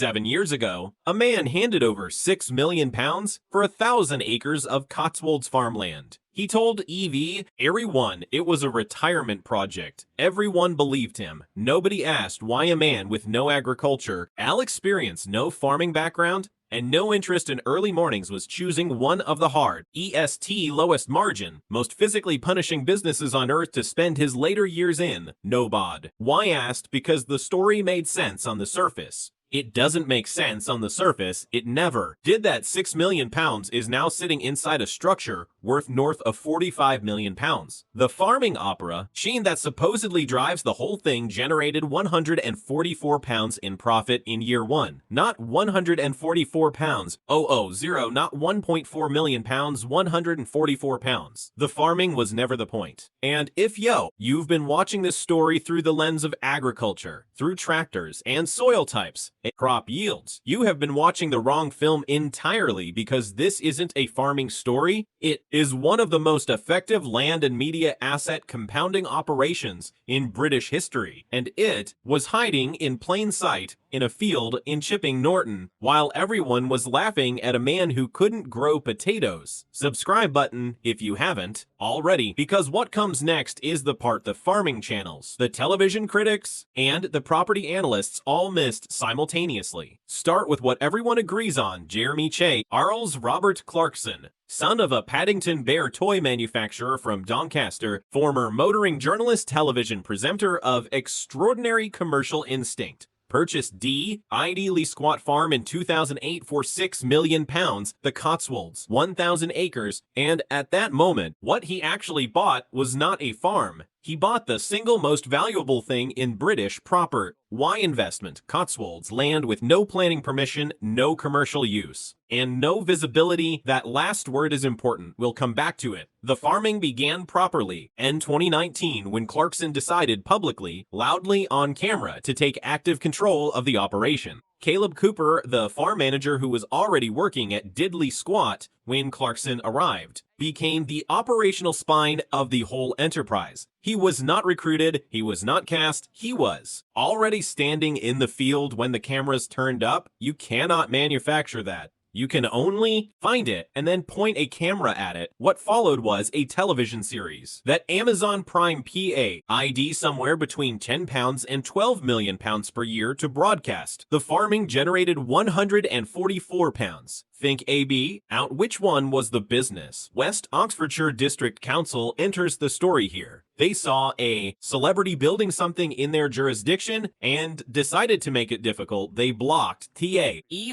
7 years ago, a man handed over £6 million for 1,000 acres of Cotswolds farmland. He told EV, Area 1, it was a retirement project. Everyone believed him. Nobody asked why a man with no agriculture, experience, no farming background, and no interest in early mornings was choosing one of the hard, lowest margin, most physically punishing businesses on earth to spend his later years in. Nobod. Why asked? Because the story made sense on the surface. It doesn't make sense on the surface. It never did. That £6 million is now sitting inside a structure worth north of £45 million. The farming opera machine that supposedly drives the whole thing generated £144 in profit in year 1. Not £144, not £1.4 million, £144. The farming was never the point. And if you've been watching this story through the lens of agriculture, through tractors and soil types, and crop yields, you have been watching the wrong film entirely, because this isn't a farming story. It is one of the most effective land and media asset compounding operations in British history, and it was hiding in plain sight in a field in Chipping Norton, while everyone was laughing at a man who couldn't grow potatoes. Subscribe button if you haven't already, because what comes next is the part the farming channels, the television critics, and the property analysts all missed simultaneously. Start with what everyone agrees on. Jeremy Charles Robert Clarkson, son of a Paddington Bear toy manufacturer from Doncaster, former motoring journalist, television presenter of extraordinary commercial instinct, purchased Lee Squat Farm in 2008 for £6 million, the Cotswolds, 1,000 acres, and at that moment, what he actually bought was not a farm. He bought the single most valuable thing in British proper. Why investment? Cotswolds, land with no planning permission, no commercial use, and no visibility. That last word is important. We'll come back to it. The farming began properly in 2019 when Clarkson decided publicly, loudly on camera, to take active control of the operation. Caleb Cooper, the farm manager who was already working at Diddley Squat when Clarkson arrived, became the operational spine of the whole enterprise. He was not recruited, he was not cast, he was already standing in the field when the cameras turned up. You cannot manufacture that. You can only find it and then point a camera at it. What followed was a television series that Amazon Prime paid somewhere between £10 and £12 million per year to broadcast. The farming generated £144. Think AB out. Which one was the business? West Oxfordshire District Council enters the story here. They saw a celebrity building something in their jurisdiction and decided to make it difficult. They blocked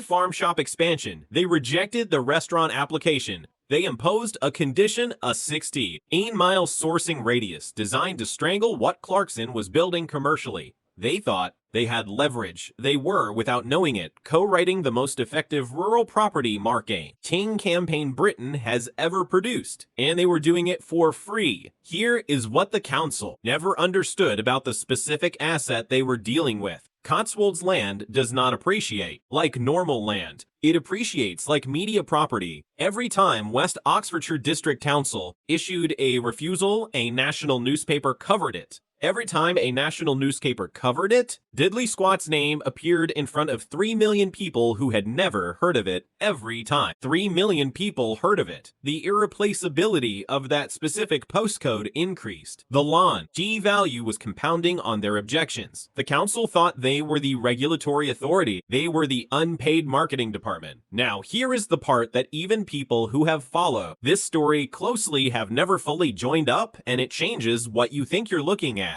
farm shop expansion. They rejected the restaurant application. They imposed a condition, a 16-mile sourcing radius designed to strangle what Clarkson was building commercially. They thought they had leverage. They were, without knowing it, co-writing the most effective rural property marketing campaign Britain has ever produced, and they were doing it for free. Here is what the council never understood about the specific asset they were dealing with. Cotswolds land does not appreciate like normal land. It appreciates like media property. Every time West Oxfordshire District Council issued a refusal, a national newspaper covered it. Every time a national newspaper covered it, Diddley Squat's name appeared in front of 3 million people who had never heard of it. Every time 3 million people heard of it, the irreplaceability of that specific postcode increased. The lawn value was compounding on their objections. The council thought they were the regulatory authority. They were the unpaid marketing department. Now, here is the part that even people who have followed this story closely have never fully joined up, and it changes what you think you're looking at.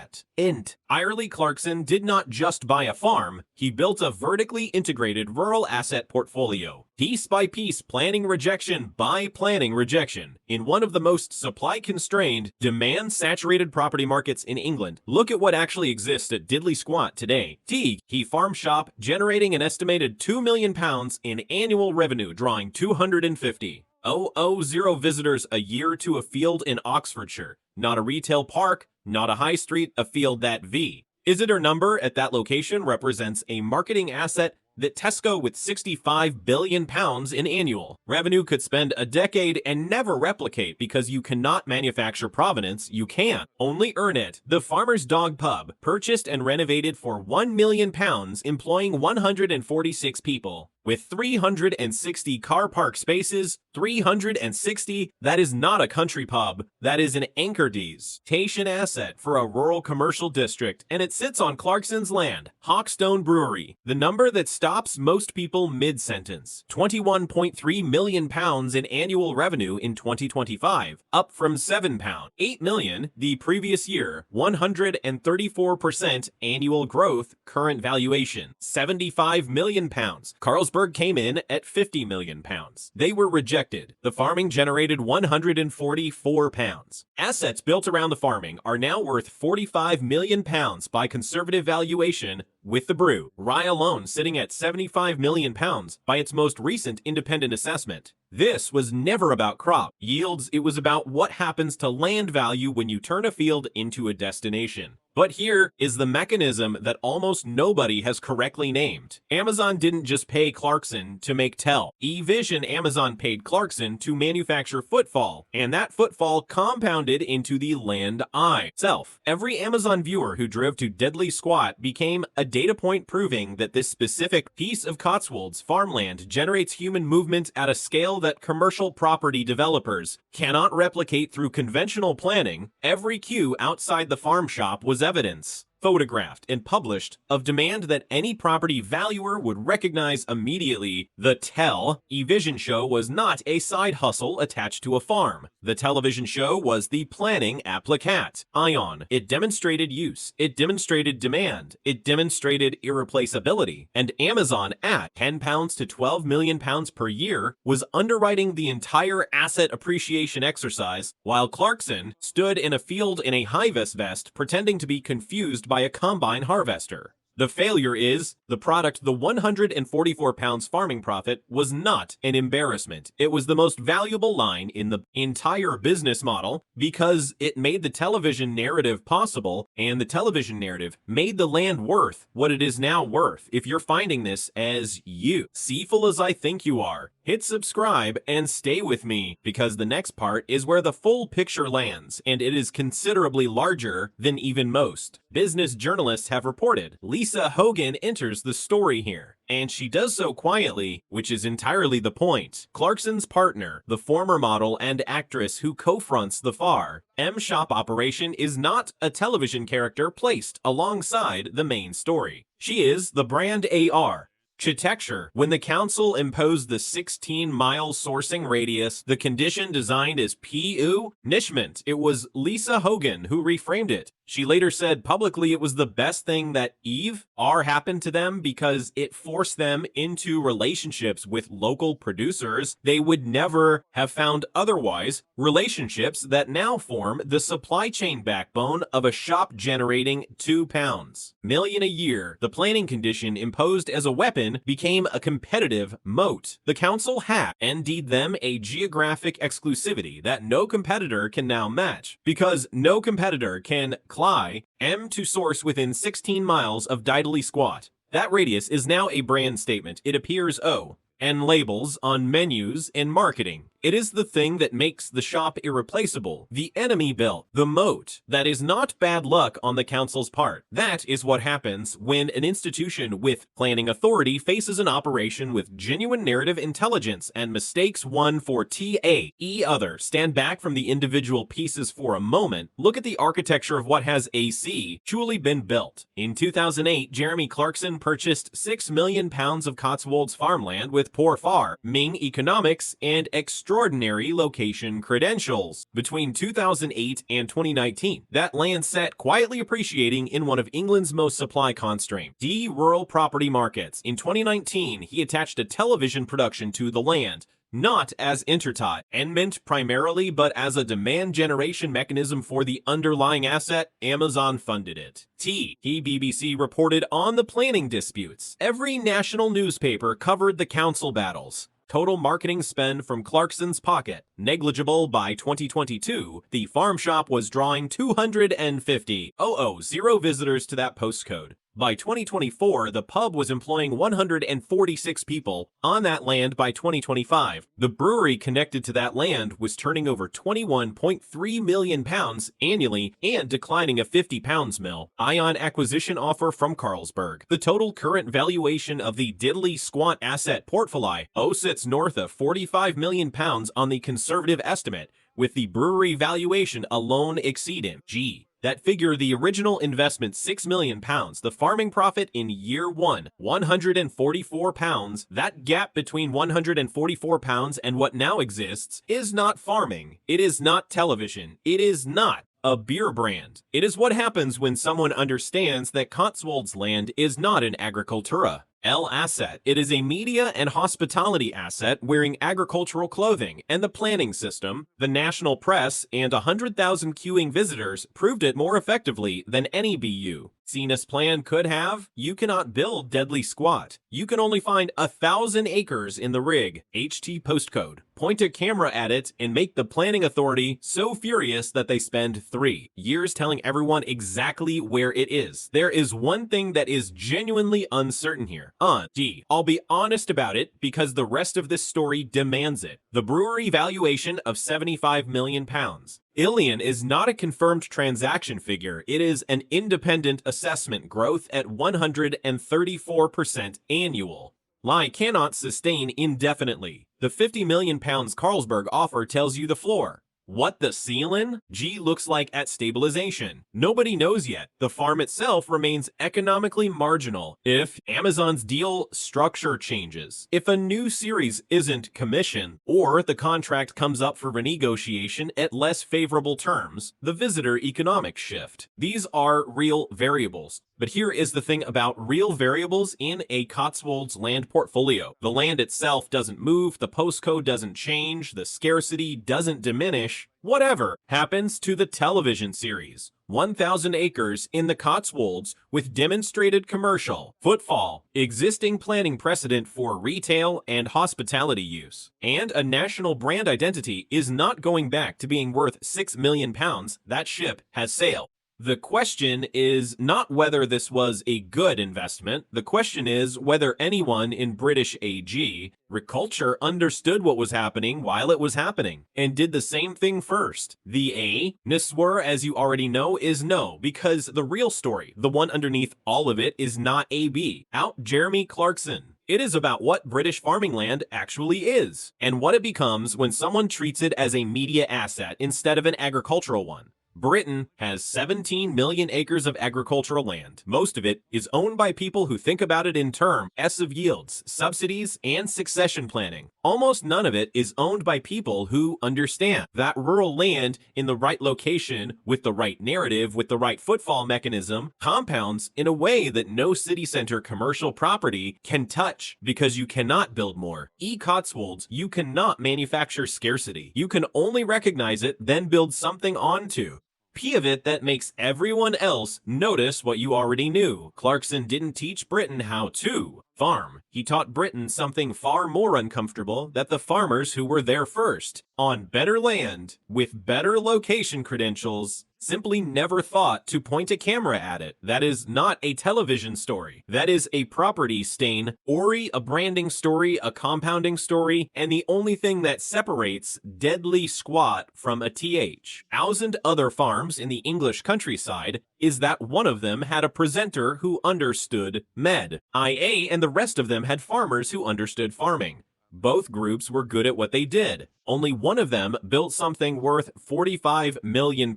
Irely Clarkson did not just buy a farm, he built a vertically integrated rural asset portfolio. Piece by piece, planning rejection by planning rejection, in one of the most supply-constrained, demand-saturated property markets in England. Look at what actually exists at Diddley Squat today. He farm shop generating an estimated £2 million in annual revenue, drawing 250,000 visitors a year to a field in Oxfordshire. Not a retail park, not a high street, a field that is it or number at that location represents a marketing asset that Tesco with £65 billion in annual revenue could spend a decade and never replicate because you cannot manufacture provenance, you can only earn it. The Farmer's Dog Pub, purchased and renovated for £1 million, employing 146 people. With 360 car park spaces, 360, that is not a country pub, that is an anchor-station asset for a rural commercial district, and it sits on Clarkson's land. Hawkstone Brewery, the number that stops most people mid-sentence. £21.3 million in annual revenue in 2025, up from £8 million the previous year, 134% annual growth, current valuation, £75 million. Carlsberg came in at £50 million. They were rejected. The farming generated £144. Assets built around the farming are now worth £45 million by conservative valuation, with the brew rye alone sitting at £75 million by its most recent independent assessment. This was never about crop yields, it was about what happens to land value when you turn a field into a destination. But here is the mechanism that almost nobody has correctly named. Amazon didn't just pay Clarkson to make Tell. eVision Amazon paid Clarkson to manufacture footfall, and that footfall compounded into the land itself. Every Amazon viewer who drove to Deadly Squat became a data point proving that this specific piece of Cotswolds farmland generates human movement at a scale that commercial property developers cannot replicate through conventional planning. Every queue outside the farm shop was evidence, photographed and published, of demand that any property valuer would recognize immediately. The Tell eVision show was not a side hustle attached to a farm. The television show was the planning applicat. Ion. It demonstrated use. It demonstrated demand. It demonstrated irreplaceability. And Amazon, at £10 to £12 million per year, was underwriting the entire asset appreciation exercise, while Clarkson stood in a field in a high-vis vest pretending to be confused by a combine harvester. The failure is the product. The £144 farming profit was not an embarrassment. It was the most valuable line in the entire business model because it made the television narrative possible, and the television narrative made the land worth what it is now worth. If you're finding this as useful as I think you are, hit subscribe and stay with me, because the next part is where the full picture lands, and it is considerably larger than even most business journalists have reported. Lisa Hogan enters the story here, and she does so quietly, which is entirely the point. Clarkson's partner, the former model and actress who co-fronts the Farm Shop operation, is not a television character placed alongside the main story. She is the brand architecture. When the council imposed the 16-mile sourcing radius, the condition designed as punishment, it was Lisa Hogan who reframed it. She later said publicly it was the best thing that happened to them because it forced them into relationships with local producers they would never have found otherwise, relationships that now form the supply chain backbone of a shop generating £2 million a year. The planning condition imposed as a weapon became a competitive moat. The council had indeed them a geographic exclusivity that no competitor can now match, because no competitor can to source within 16 miles of Deadly Squat. That radius is now a brand statement. It appears and labels on menus and marketing. It is the thing that makes the shop irreplaceable. The enemy built the moat. That is not bad luck on the council's part. That is what happens when an institution with planning authority faces an operation with genuine narrative intelligence and mistakes one for other. Stand back from the individual pieces for a moment. Look at the architecture of what has truly been built. In 2008, Jeremy Clarkson purchased £6 million of Cotswolds farmland with poor farming economics and extraordinary location credentials. Between 2008 and 2019, that land sat quietly appreciating in one of England's most supply-constrained rural property markets. In 2019, he attached a television production to the land, not as entertainment primarily, but as a demand generation mechanism for the underlying asset. Amazon funded it. BBC reported on the planning disputes. Every national newspaper covered the council battles. Total marketing spend from Clarkson's pocket negligible. By 2022, the farm shop was drawing 250,000 visitors to that postcode. By 2024, the pub was employing 146 people. On that land by 2025, the brewery connected to that land was turning over £21.3 million annually and declining a £50 mil. Ion acquisition offer from Carlsberg. The total current valuation of the diddly squat asset portfolio sits north of £45 million on the conservative estimate, with the brewery valuation alone exceeding that figure the original investment £6 million, the farming profit in year one, £144. That gap between £144 and what now exists is not farming. It is not television. It is not a beer brand. It is what happens when someone understands that Cotswolds land is not an agricultura asset. It is a media and hospitality asset wearing agricultural clothing, and the planning system, the national press, and 100,000 queuing visitors proved it more effectively than any BU Cena's plan could have. You cannot build deadly squat. You can only find 1,000 acres in the rig. HT postcode. Point a camera at it and make the planning authority so furious that they spend 3 years telling everyone exactly where it is. There is one thing that is genuinely uncertain here. I'll be honest about it because the rest of this story demands it. The brewery valuation of £75 million. Ilion is not a confirmed transaction figure. It is an independent assessment, growth at 134% annual. Lie cannot sustain indefinitely. The £50 million Carlsberg offer tells you the floor. What the ceiling? Looks like at stabilization. Nobody knows yet. The farm itself remains economically marginal. If Amazon's deal structure changes, if a new series isn't commissioned, or the contract comes up for renegotiation at less favorable terms, the visitor economics shift. These are real variables. But here is the thing about real variables in a Cotswolds land portfolio. The land itself doesn't move, the postcode doesn't change, the scarcity doesn't diminish. Whatever happens to the television series. 1,000 acres in the Cotswolds with demonstrated commercial footfall, existing planning precedent for retail and hospitality use, and a national brand identity is not going back to being worth £6 million. That ship has sailed. The question is not whether this was a good investment. The question is whether anyone in British agriculture understood what was happening while it was happening and did the same thing first. The answer, as you already know, is no, because the real story, the one underneath all of it, is not AB. Out Jeremy Clarkson. It is about what British farming land actually is, and what it becomes when someone treats it as a media asset instead of an agricultural one. Britain has 17 million acres of agricultural land. Most of it is owned by people who think about it in terms of yields, subsidies, and succession planning. Almost none of it is owned by people who understand that rural land in the right location, with the right narrative, with the right footfall mechanism, compounds in a way that no city center commercial property can touch, because you cannot build more. Cotswolds, you cannot manufacture scarcity. You can only recognize it, then build something onto of it that makes everyone else notice what you already knew. Clarkson didn't teach Britain how to farm. He taught Britain something far more uncomfortable that the farmers who were there first, on better land, with better location credentials, simply never thought to point a camera at it. That is not a television story. That is a property stain, or a branding story, a compounding story, and the only thing that separates Deadly Squat from a thousand other farms in the English countryside is that one of them had a presenter who understood IA, and the rest of them had farmers who understood farming. Both groups were good at what they did. Only one of them built something worth £45 million.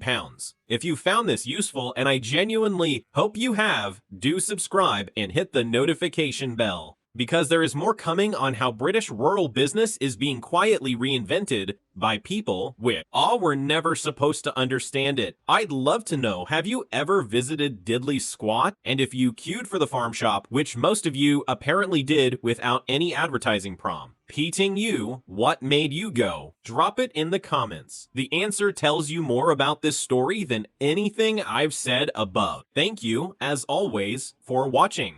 If you found this useful, and I genuinely hope you have, do subscribe and hit the notification bell, because there is more coming on how British rural business is being quietly reinvented by people were never supposed to understand it. I'd love to know, have you ever visited Diddley Squat? And if you queued for the farm shop, which most of you apparently did without any advertising prom, Peting you, what made you go? Drop it in the comments. The answer tells you more about this story than anything I've said above. Thank you, as always, for watching.